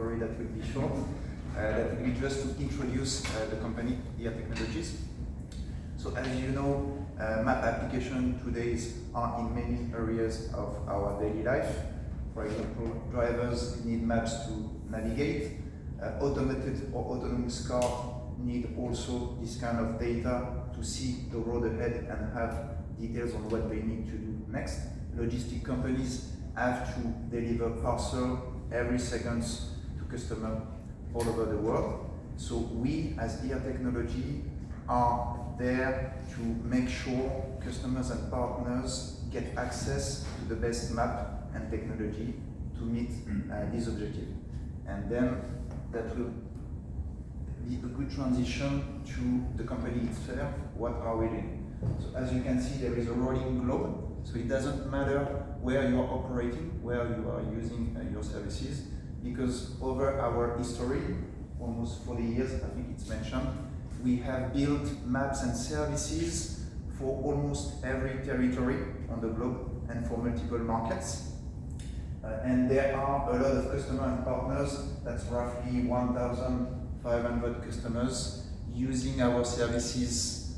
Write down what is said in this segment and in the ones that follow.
worry, that will be short. That will be just to introduce the company, Ear Technologies. So as you know, map applications today are in many areas of our daily life. For example, drivers need maps to navigate. Automated or autonomous cars need also this kind of data to see the road ahead and have details on what they need to do next. Logistic companies have to deliver parcel every second to customers all over the world. So we, as Ear Technology, are there to make sure customers and partners get access to the best map and technology to meet this objective. And then that will be a good transition to the company itself. What are we doing? So as you can see, there is a rolling globe. So it doesn't matter where you are operating, where you are using your services, because over our history, almost 40 years, I think it's mentioned, we have built maps and services for almost every territory on the globe and for multiple markets. And there are a lot of customers and partners, that's roughly 1,500 customers using our services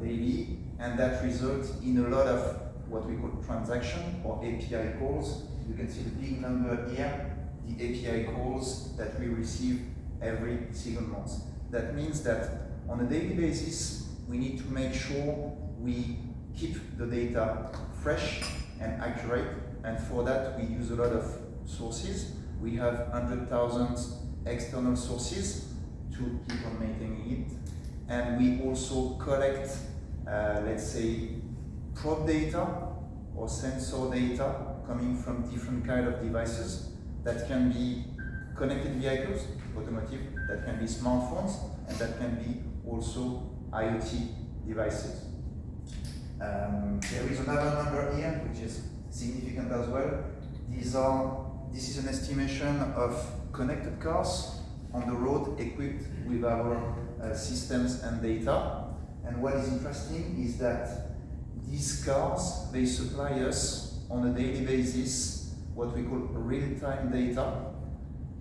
daily, and that results in a lot of what we call transaction or API calls. You can see the big number here, the API calls that we receive every single month. That means that on a daily basis, we need to make sure we keep the data fresh and accurate, and for that we use a lot of sources. We have 100,000 external sources to keep on maintaining it, and we also collect, let's say, probe data or sensor data coming from different kind of devices that can be connected vehicles, automotive, that can be smartphones, and that can be also IoT devices. There is another number here, which is significant as well. This is an estimation of connected cars on the road equipped with our systems and data. And what is interesting is that these cars, they supply us on a daily basis what we call real-time data.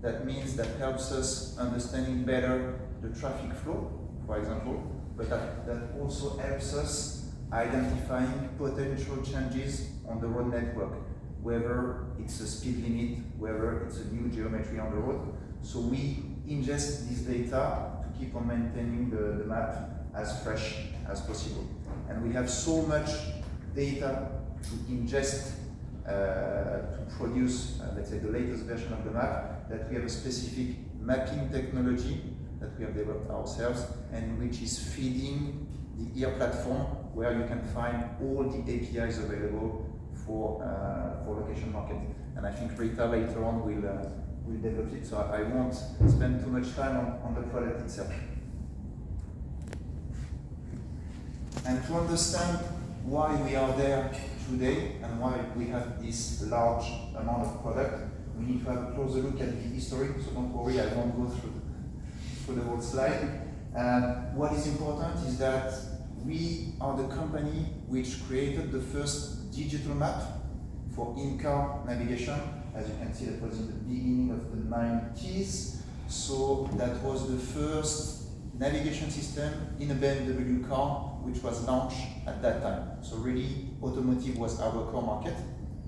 That means that helps us understanding better the traffic flow, for example, but that also helps us identifying potential changes on the road network, whether it's a speed limit, whether it's a new geometry on the road. So we ingest this data to keep on maintaining the map as fresh as possible. And we have so much data to ingest to produce, let's say, the latest version of the map, that we have a specific mapping technology that we have developed ourselves, and which is feeding the Ear platform, where you can find all the APIs available for location marketing. And I think Rita later on will develop it, so I won't spend too much time on the product itself. And to understand why we are there today and why we have this large amount of product, we need to have a closer look at the history, so don't worry, I won't go through the whole slide. What is important is that we are the company which created the first digital map for in-car navigation. As you can see, that was in the beginning of the 90s. So that was the first navigation system in a BMW car, which was launched at that time. So really, automotive was our core market,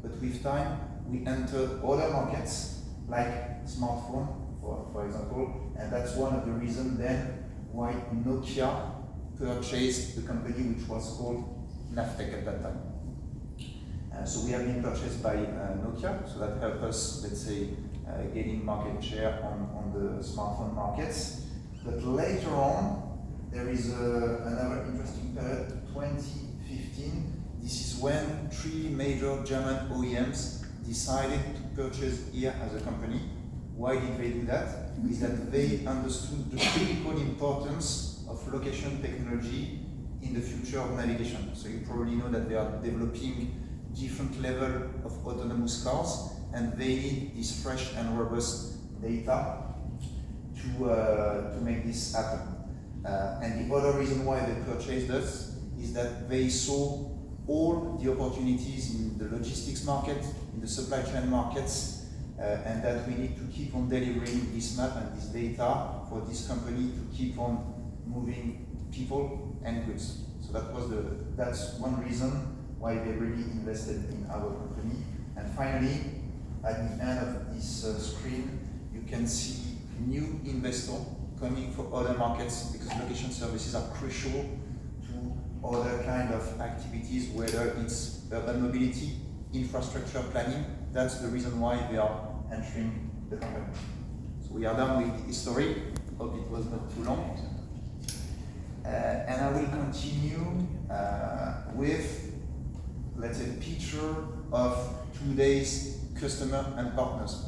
but with time, we entered other markets, like smartphone, for example, and that's one of the reasons then why Nokia purchased the company which was called Navtech at that time. So we have been purchased by Nokia, so that helped us, let's say, gaining market share on the smartphone markets. But later on, there is another interesting period, 2015. This is when 3 major German OEMs decided to purchase Ear as a company. Why did they do that? Is that they understood the critical importance of location technology in the future of navigation. So you probably know that they are developing different level of autonomous cars, and they need this fresh and robust data to make this happen. And the other reason why they purchased us is that they saw all the opportunities in the logistics market, in the supply chain markets, and that we need to keep on delivering this map and this data for this company to keep on moving people and goods. So that's one reason why they really invested in our company. And finally, at the end of this screen, you can see new investor coming from other markets, because location services are crucial to other kind of activities, whether it's urban mobility, infrastructure planning. That's the reason why they are entering the company. So we are done with the history. Hope it was not too long. And I will continue with, let's say, a picture of today's customer and partners.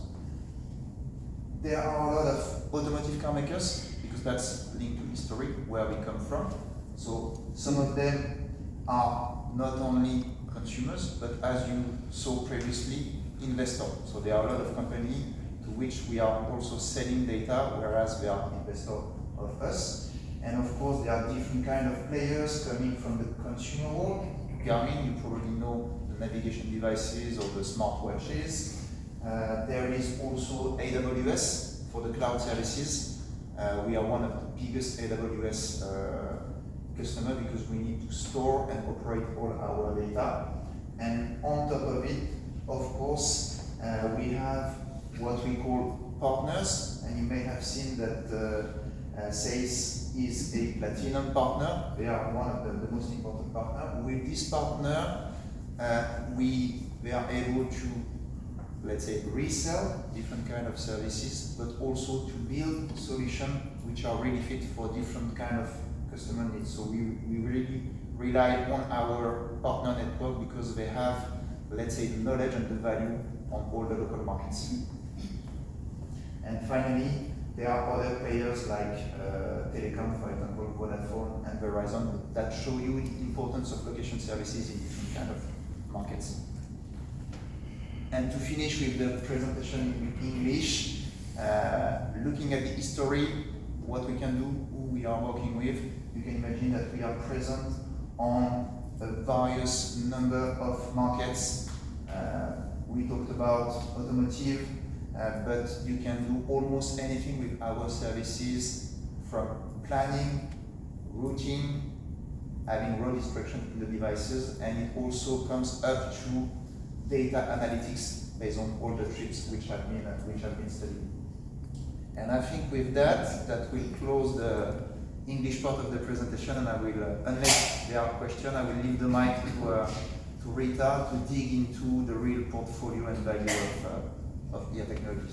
There are a lot of automotive car makers, because that's linked to history, where we come from. So some of them are not only consumers, but as you saw previously, investors. So there are a lot of companies to which we are also selling data, whereas they are investors of us. And of course, there are different kind of players coming from the consumer world. Garmin, you probably know the navigation devices or the smartwatches. There is also AWS for the cloud services. We are one of the biggest AWS customer, because we need to store and operate all our data. And on top of it, of course, we have what we call partners, and you may have seen that SAIS is a platinum partner. They are one of the most important partners. With this partner, they are able to, let's say, resell different kind of services, but also to build solutions which are really fit for different kind of customer needs. So we really rely on our partner network, because they have, let's say, the knowledge and the value on all the local markets. And finally, there are other players like Telecom, for example, Vodafone and Verizon, that show you the importance of location services in different kind of markets. And to finish with the presentation in English, looking at the history, what we can do, who we are working with, you can imagine that we are present on a various number of markets. We talked about automotive, but you can do almost anything with our services, from planning, routing, having road instruction in the devices, and it also comes up to data analytics based on all the trips which have been studied. And I think with that will close the English part of the presentation, and I will, unless there are questions, I will leave the mic to Rita to dig into the real portfolio and value of dFactory.